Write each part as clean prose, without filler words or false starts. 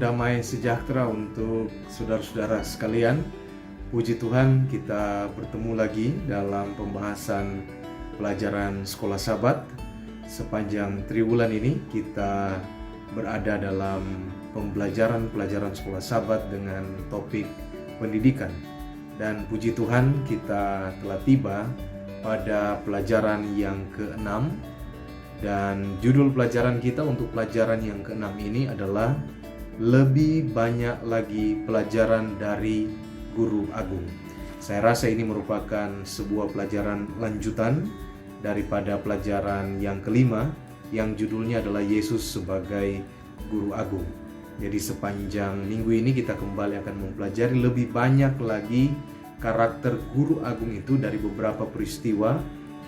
damai sejahtera untuk saudara-saudara sekalian. Puji Tuhan, kita bertemu lagi dalam pembahasan pelajaran Sekolah Sabat. Sepanjang triwulan ini kita berada dalam pelajaran Sekolah Sabat dengan topik pendidikan. Dan puji Tuhan, kita telah tiba pada pelajaran yang ke-6. Dan judul pelajaran kita untuk pelajaran yang ke-6 ini adalah lebih banyak lagi pelajaran dari Guru Agung. Saya rasa ini merupakan sebuah pelajaran lanjutan daripada pelajaran yang kelima yang judulnya adalah Yesus sebagai Guru Agung. Jadi sepanjang minggu ini kita kembali akan mempelajari lebih banyak lagi karakter Guru Agung itu dari beberapa peristiwa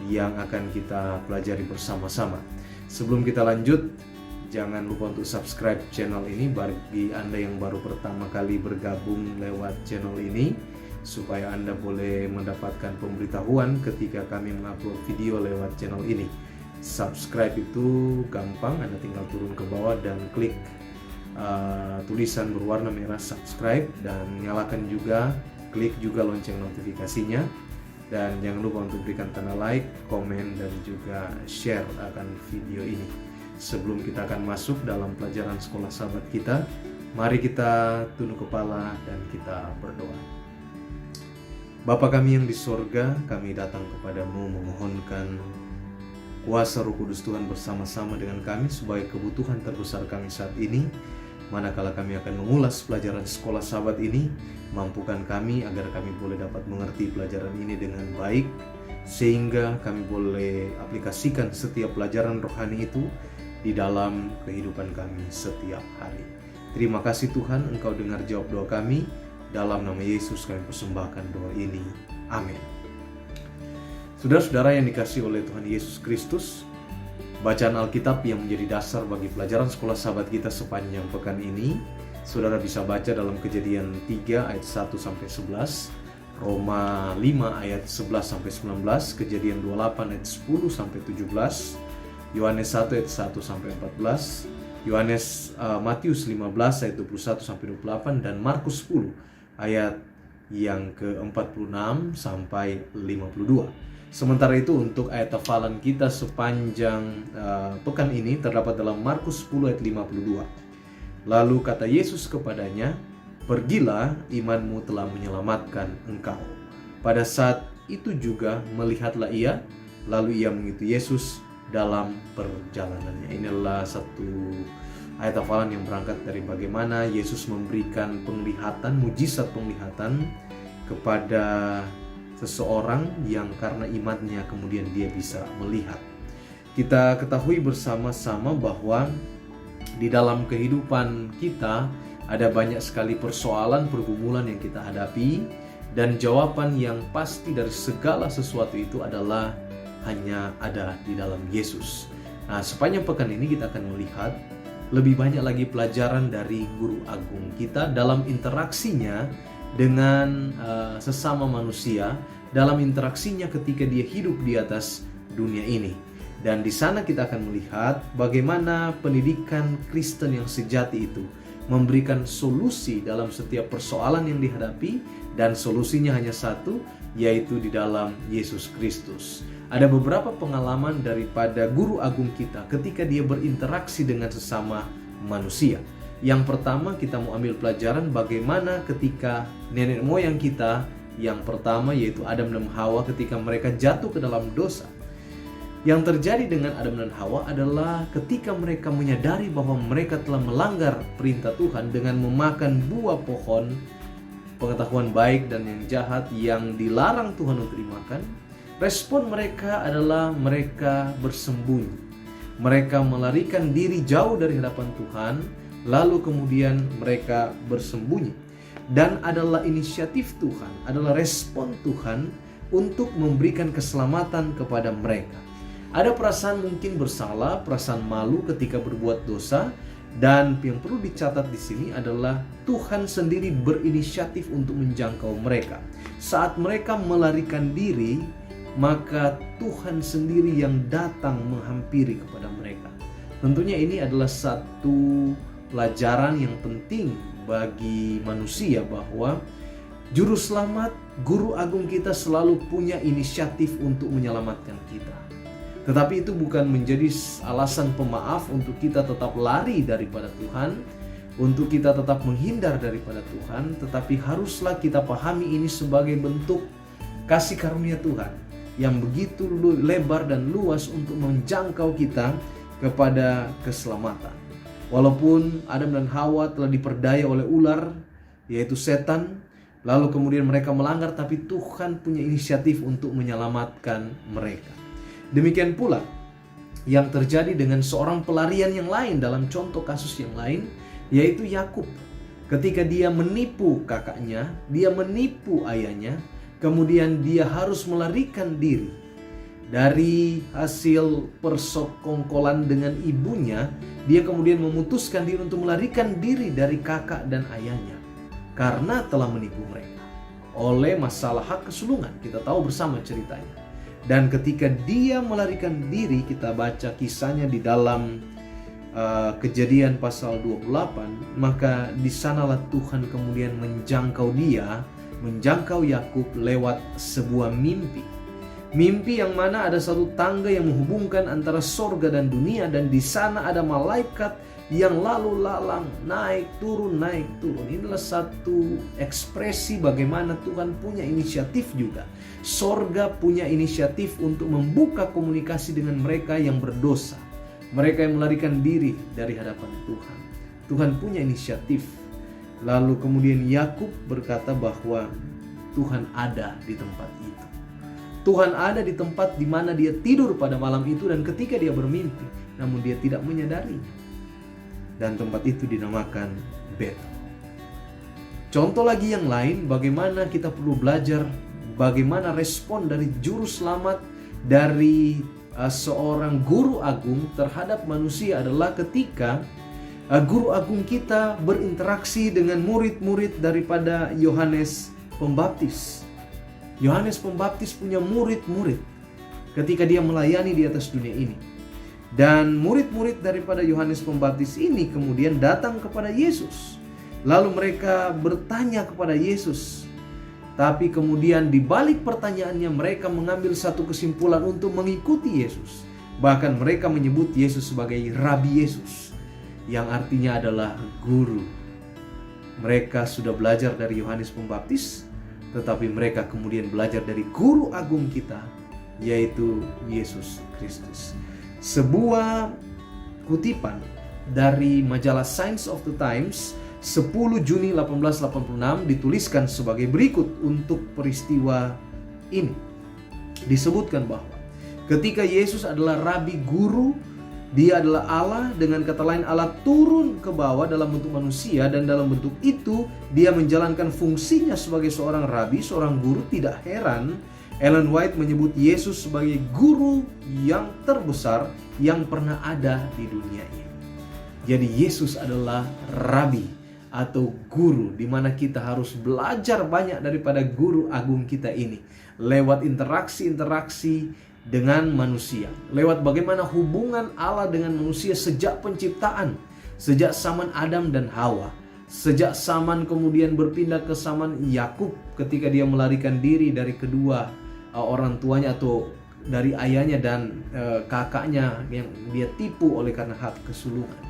yang akan kita pelajari bersama-sama. Sebelum kita lanjut, jangan lupa untuk subscribe channel ini bagi Anda yang baru pertama kali bergabung lewat channel ini, supaya Anda boleh mendapatkan pemberitahuan ketika kami mengupload video lewat channel ini. Subscribe itu gampang, Anda tinggal turun ke bawah dan klik tulisan berwarna merah subscribe, dan nyalakan juga, klik juga lonceng notifikasinya. Dan jangan lupa untuk berikan tanda like, komen, dan juga share akan video ini. Sebelum kita akan masuk dalam pelajaran Sekolah Sabat kita, mari kita tunduk kepala dan kita berdoa. Bapa kami yang di sorga, kami datang kepadamu memohonkan kuasa Roh Kudus Tuhan bersama-sama dengan kami sebagai kebutuhan terbesar kami saat ini. Manakala kami akan mengulas pelajaran Sekolah Sabat ini, mampukan kami agar kami boleh dapat mengerti pelajaran ini dengan baik, sehingga kami boleh aplikasikan setiap pelajaran rohani itu di dalam kehidupan kami setiap hari. Terima kasih Tuhan, Engkau dengar jawab doa kami. Dalam nama Yesus kami persembahkan doa ini. Amin. Saudara-saudara yang dikasihi oleh Tuhan Yesus Kristus, bacaan Alkitab yang menjadi dasar bagi pelajaran Sekolah Sabat kita sepanjang pekan ini, saudara bisa baca dalam Kejadian 3 ayat 1-11, Roma 5 ayat 11-19, Kejadian 28 ayat 10-17, Yohanes 1 ayat 1-14, Matius 15 ayat 21-28, dan Markus 10 ayat yang ke-46 sampai 52. Sementara itu untuk ayat hafalan kita sepanjang pekan ini terdapat dalam Markus 10 ayat 52. Lalu kata Yesus kepadanya, "Pergilah, imanmu telah menyelamatkan engkau." Pada saat itu juga melihatlah ia, lalu ia mengikuti Yesus dalam perjalanannya. Inilah satu ayat hafalan yang berangkat dari bagaimana Yesus memberikan penglihatan, mujizat penglihatan kepada seseorang yang karena imannya kemudian dia bisa melihat. Kita ketahui bersama-sama bahwa di dalam kehidupan kita ada banyak sekali persoalan, pergumulan yang kita hadapi, dan jawaban yang pasti dari segala sesuatu itu adalah hanya ada di dalam Yesus. Nah, sepanjang pekan ini kita akan melihat lebih banyak lagi pelajaran dari Guru Agung kita dalam interaksinya dengan sesama manusia, dalam interaksinya ketika dia hidup di atas dunia ini. Dan di sana kita akan melihat bagaimana pendidikan Kristen yang sejati itu memberikan solusi dalam setiap persoalan yang dihadapi, dan solusinya hanya satu, yaitu di dalam Yesus Kristus. Ada beberapa pengalaman daripada Guru Agung kita ketika dia berinteraksi dengan sesama manusia. Yang pertama, kita mau ambil pelajaran bagaimana ketika nenek moyang kita yang pertama, yaitu Adam dan Hawa, ketika mereka jatuh ke dalam dosa. Yang terjadi dengan Adam dan Hawa adalah ketika mereka menyadari bahwa mereka telah melanggar perintah Tuhan dengan memakan buah pohon pengetahuan baik dan yang jahat yang dilarang Tuhan untuk dimakan, respon mereka adalah mereka bersembunyi. Mereka melarikan diri jauh dari hadapan Tuhan, lalu kemudian mereka bersembunyi. Dan adalah inisiatif Tuhan, adalah respon Tuhan untuk memberikan keselamatan kepada mereka. Ada perasaan mungkin bersalah, perasaan malu ketika berbuat dosa, dan yang perlu dicatat di sini adalah Tuhan sendiri berinisiatif untuk menjangkau mereka. Saat mereka melarikan diri, maka Tuhan sendiri yang datang menghampiri kepada mereka. Tentunya ini adalah satu pelajaran yang penting bagi manusia bahwa Juru Selamat, Guru Agung kita selalu punya inisiatif untuk menyelamatkan kita. Tetapi itu bukan menjadi alasan pemaaf untuk kita tetap lari daripada Tuhan, untuk kita tetap menghindar daripada Tuhan, tetapi haruslah kita pahami ini sebagai bentuk kasih karunia Tuhan yang begitu lebar dan luas untuk menjangkau kita kepada keselamatan. Walaupun Adam dan Hawa telah diperdaya oleh ular, yaitu setan, lalu kemudian mereka melanggar, tapi Tuhan punya inisiatif untuk menyelamatkan mereka. Demikian pula yang terjadi dengan seorang pelarian yang lain dalam contoh kasus yang lain, yaitu Yakub. Ketika dia menipu kakaknya, dia menipu ayahnya, kemudian dia harus melarikan diri dari hasil persekongkolan dengan ibunya. Dia kemudian memutuskan diri untuk melarikan diri dari kakak dan ayahnya karena telah menipu mereka oleh masalah hak kesulungan. Kita tahu bersama ceritanya. Dan ketika dia melarikan diri, kita baca kisahnya di dalam Kejadian pasal 28, maka di sanalah Tuhan kemudian menjangkau dia, menjangkau Yakub lewat sebuah mimpi. Mimpi yang mana ada satu tangga yang menghubungkan antara sorga dan dunia, dan di sana ada malaikat yang lalu lalang, naik turun. Inilah satu ekspresi bagaimana Tuhan punya inisiatif juga. Sorga punya inisiatif untuk membuka komunikasi dengan mereka yang berdosa, mereka yang melarikan diri dari hadapan Tuhan. Tuhan punya inisiatif. Lalu kemudian Yakub berkata bahwa Tuhan ada di tempat itu. Tuhan ada di tempat di mana dia tidur pada malam itu dan ketika dia bermimpi, namun dia tidak menyadarinya. Dan tempat itu dinamakan Betel. Contoh lagi yang lain, bagaimana kita perlu belajar bagaimana respon dari Juru Selamat, dari seorang guru agung terhadap manusia adalah ketika guru agung kita berinteraksi dengan murid-murid daripada Yohanes Pembaptis. Yohanes Pembaptis punya murid-murid ketika dia melayani di atas dunia ini. Dan murid-murid daripada Yohanes Pembaptis ini kemudian datang kepada Yesus. Lalu mereka bertanya kepada Yesus. Tapi kemudian di balik pertanyaannya mereka mengambil satu kesimpulan untuk mengikuti Yesus. Bahkan mereka menyebut Yesus sebagai Rabi Yesus, yang artinya adalah guru. Mereka sudah belajar dari Yohanes Pembaptis, tetapi mereka kemudian belajar dari guru agung kita, yaitu Yesus Kristus. Sebuah kutipan dari majalah Science of the Times 10 Juni 1886 dituliskan sebagai berikut untuk peristiwa ini. Disebutkan bahwa ketika Yesus adalah Rabi guru, dia adalah Allah, dengan kata lain Allah turun ke bawah dalam bentuk manusia, dan dalam bentuk itu dia menjalankan fungsinya sebagai seorang Rabi, seorang guru. Tidak heran Ellen White menyebut Yesus sebagai guru yang terbesar yang pernah ada di dunia ini. Jadi Yesus adalah Rabi atau guru, di mana kita harus belajar banyak daripada guru agung kita ini lewat interaksi-interaksi dengan manusia, lewat bagaimana hubungan Allah dengan manusia sejak penciptaan, sejak zaman Adam dan Hawa, sejak zaman kemudian berpindah ke zaman Yakub ketika dia melarikan diri dari kedua orang tuanya atau dari ayahnya dan kakaknya yang dia tipu oleh karena hak kesulungan.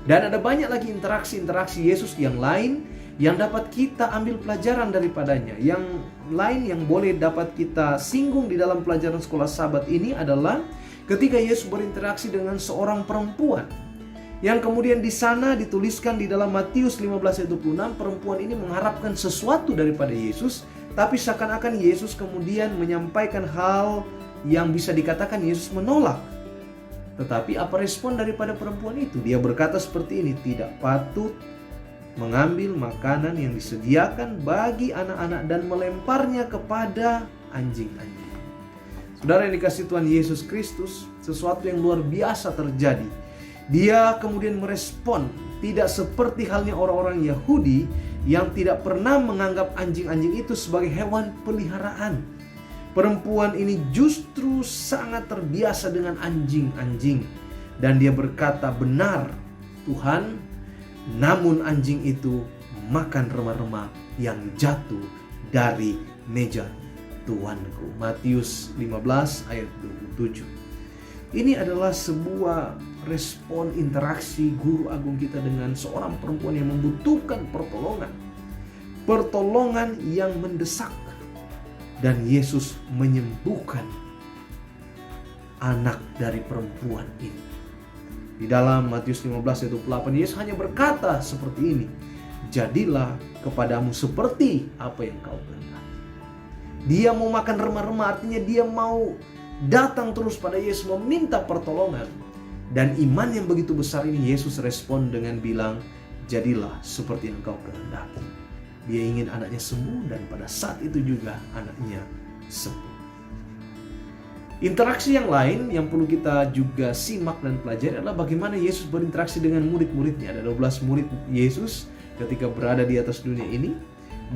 Dan ada banyak lagi interaksi-interaksi Yesus yang lain yang dapat kita ambil pelajaran daripadanya. Yang lain yang boleh dapat kita singgung di dalam pelajaran sekolah Sabat ini adalah ketika Yesus berinteraksi dengan seorang perempuan, yang kemudian di sana dituliskan di dalam Matius 15:26, perempuan ini mengharapkan sesuatu daripada Yesus, tapi seakan-akan Yesus kemudian menyampaikan hal yang bisa dikatakan Yesus menolak. Tetapi apa respon daripada perempuan itu? Dia berkata seperti ini, tidak patut mengambil makanan yang disediakan bagi anak-anak dan melemparnya kepada anjing-anjing. Saudara yang dikasihi Tuhan Yesus Kristus, sesuatu yang luar biasa terjadi. Dia kemudian merespon, tidak seperti halnya orang-orang Yahudi yang tidak pernah menganggap anjing-anjing itu sebagai hewan peliharaan. Perempuan ini justru sangat terbiasa dengan anjing-anjing. Dan dia berkata, benar Tuhan, namun anjing itu makan rema-rema yang jatuh dari meja tuanku. Matius 15 ayat 27. Ini adalah sebuah respon interaksi guru agung kita dengan seorang perempuan yang membutuhkan pertolongan. Pertolongan yang mendesak. Dan Yesus menyembuhkan anak dari perempuan ini. Di dalam Matius 15 ayat 28, Yesus hanya berkata seperti ini. Jadilah kepadamu seperti apa yang kau kehendaki. Dia mau makan rema-rema, artinya dia mau datang terus pada Yesus meminta pertolongan. Dan iman yang begitu besar ini Yesus respon dengan bilang, jadilah seperti yang kau kehendaki. Dia ingin anaknya sembuh dan pada saat itu juga anaknya sembuh. Interaksi yang lain yang perlu kita juga simak dan pelajari adalah bagaimana Yesus berinteraksi dengan murid-muridnya. Ada 12 murid Yesus ketika berada di atas dunia ini.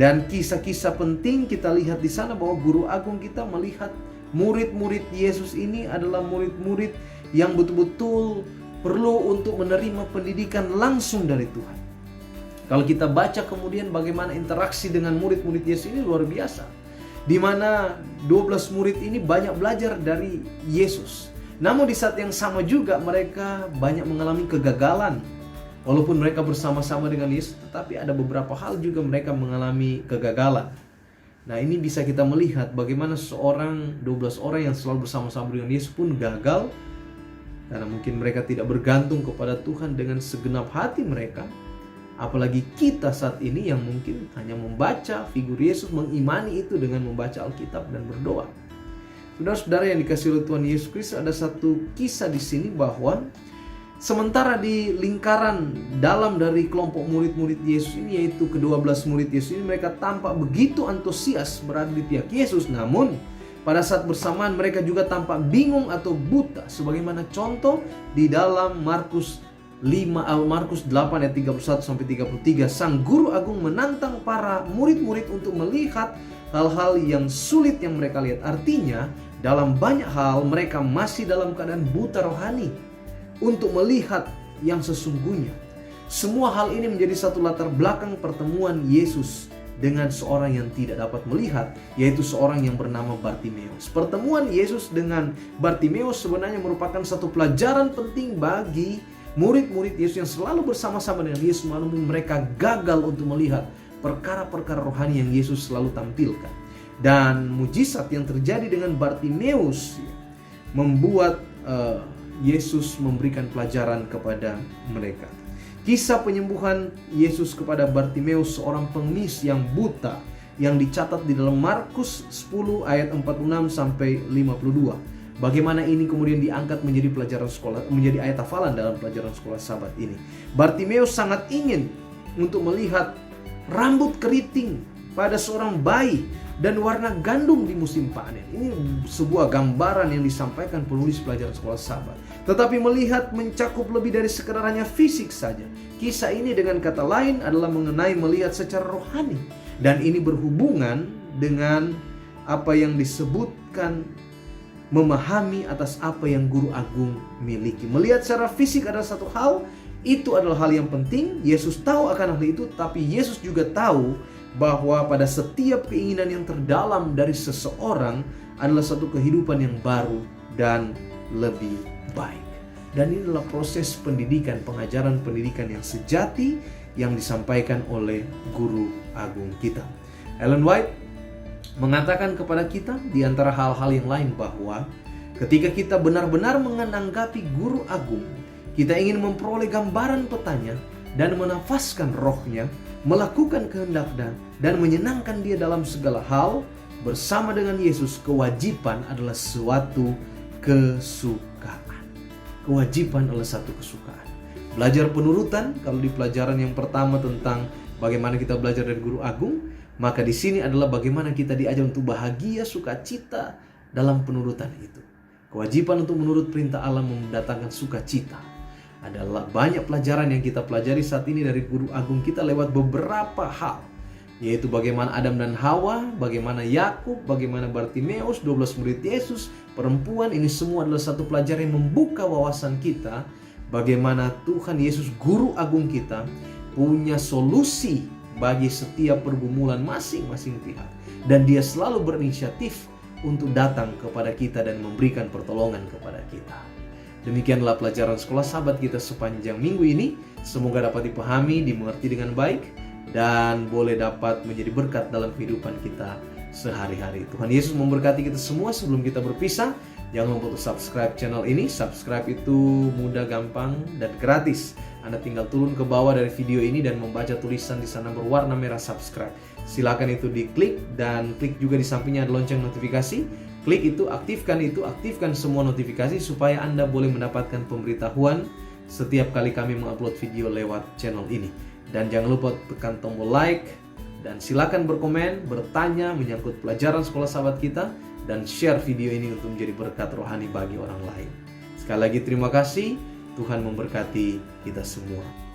Dan kisah-kisah penting kita lihat di sana bahwa guru agung kita melihat murid-murid Yesus ini adalah murid-murid yang betul-betul perlu untuk menerima pendidikan langsung dari Tuhan. Kalau kita baca kemudian bagaimana interaksi dengan murid-murid Yesus ini luar biasa. Di mana 12 murid ini banyak belajar dari Yesus. Namun di saat yang sama juga mereka banyak mengalami kegagalan. Walaupun mereka bersama-sama dengan Yesus, tetapi ada beberapa hal juga mereka mengalami kegagalan. Nah, ini bisa kita melihat bagaimana 12 orang yang selalu bersama-sama dengan Yesus pun gagal. Karena mungkin mereka tidak bergantung kepada Tuhan dengan segenap hati mereka. Apalagi kita saat ini yang mungkin hanya membaca figur Yesus, mengimani itu dengan membaca Alkitab dan berdoa. Saudara-saudara yang dikasihi oleh Tuhan Yesus Kristus, ada satu kisah di sini bahwa sementara di lingkaran dalam dari kelompok murid-murid Yesus ini, yaitu ke-12 murid Yesus ini, mereka tampak begitu antusias berada di pihak Yesus. Namun pada saat bersamaan mereka juga tampak bingung atau buta. Sebagaimana contoh di dalam Markus 8 ayat 31 sampai 33, sang guru agung menantang para murid-murid untuk melihat hal-hal yang sulit yang mereka lihat. Artinya dalam banyak hal mereka masih dalam keadaan buta rohani untuk melihat yang sesungguhnya. Semua hal ini menjadi satu latar belakang pertemuan Yesus dengan seorang yang tidak dapat melihat, yaitu seorang yang bernama Bartimeus. Pertemuan Yesus dengan Bartimeus sebenarnya merupakan satu pelajaran penting bagi murid-murid Yesus yang selalu bersama-sama dengan Yesus, walaupun mereka gagal untuk melihat perkara-perkara rohani yang Yesus selalu tampilkan. Dan mujizat yang terjadi dengan Bartimeus membuat Yesus memberikan pelajaran kepada mereka. Kisah penyembuhan Yesus kepada Bartimeus, seorang pengemis yang buta, yang dicatat di dalam Markus 10 ayat 46 sampai 52. Bagaimana ini kemudian diangkat menjadi pelajaran sekolah, menjadi ayat hafalan dalam pelajaran sekolah Sabat ini. Bartimeus sangat ingin untuk melihat rambut keriting pada seorang bayi dan warna gandum di musim panen. Ini sebuah gambaran yang disampaikan penulis pelajaran sekolah Sabat. Tetapi melihat mencakup lebih dari sekedar hanya fisik saja. Kisah ini dengan kata lain adalah mengenai melihat secara rohani. Dan ini berhubungan dengan apa yang disebutkan memahami atas apa yang guru agung miliki. Melihat secara fisik adalah satu hal, itu adalah hal yang penting. Yesus tahu akan hal itu, tapi Yesus juga tahu bahwa pada setiap keinginan yang terdalam dari seseorang adalah satu kehidupan yang baru dan lebih baik. Dan ini adalah proses pendidikan, pengajaran pendidikan yang sejati yang disampaikan oleh guru agung kita. Ellen White mengatakan kepada kita di antara hal-hal yang lain bahwa ketika kita benar-benar menanggapi guru agung, kita ingin memperoleh gambaran petanya dan menafaskan rohnya, melakukan kehendak dan menyenangkan dia dalam segala hal bersama dengan Yesus. Kewajiban adalah suatu kesukaan. Kewajiban adalah satu kesukaan. Belajar penurutan, kalau di pelajaran yang pertama tentang bagaimana kita belajar dari guru agung, maka di sini adalah bagaimana kita diajar untuk bahagia, sukacita dalam penurutan itu. Kewajiban untuk menurut perintah Allah mendatangkan sukacita. Adalah banyak pelajaran yang kita pelajari saat ini dari guru agung kita lewat beberapa hal. Yaitu bagaimana Adam dan Hawa, bagaimana Yakub, bagaimana Bartimeus, 12 murid Yesus, perempuan. Ini semua adalah satu pelajaran yang membuka wawasan kita. Bagaimana Tuhan Yesus, guru agung kita, punya solusi bagi setiap pergumulan masing-masing pihak. Dan dia selalu berinisiatif untuk datang kepada kita dan memberikan pertolongan kepada kita. Demikianlah pelajaran sekolah sahabat kita sepanjang minggu ini. Semoga dapat dipahami, dimengerti dengan baik, dan boleh dapat menjadi berkat dalam kehidupan kita sehari-hari. Tuhan Yesus memberkati kita semua. Sebelum kita berpisah, jangan lupa untuk subscribe channel ini. Subscribe itu mudah, gampang, dan gratis. Anda tinggal turun ke bawah dari video ini dan membaca tulisan di sana berwarna merah subscribe. Silakan itu diklik, dan klik juga di sampingnya ada lonceng notifikasi. Klik itu, aktifkan semua notifikasi supaya Anda boleh mendapatkan pemberitahuan setiap kali kami mengupload video lewat channel ini. Dan jangan lupa tekan tombol like, dan silakan berkomen, bertanya menyangkut pelajaran sekolah sahabat kita, dan share video ini untuk menjadi berkat rohani bagi orang lain. Sekali lagi terima kasih. Tuhan memberkati kita semua.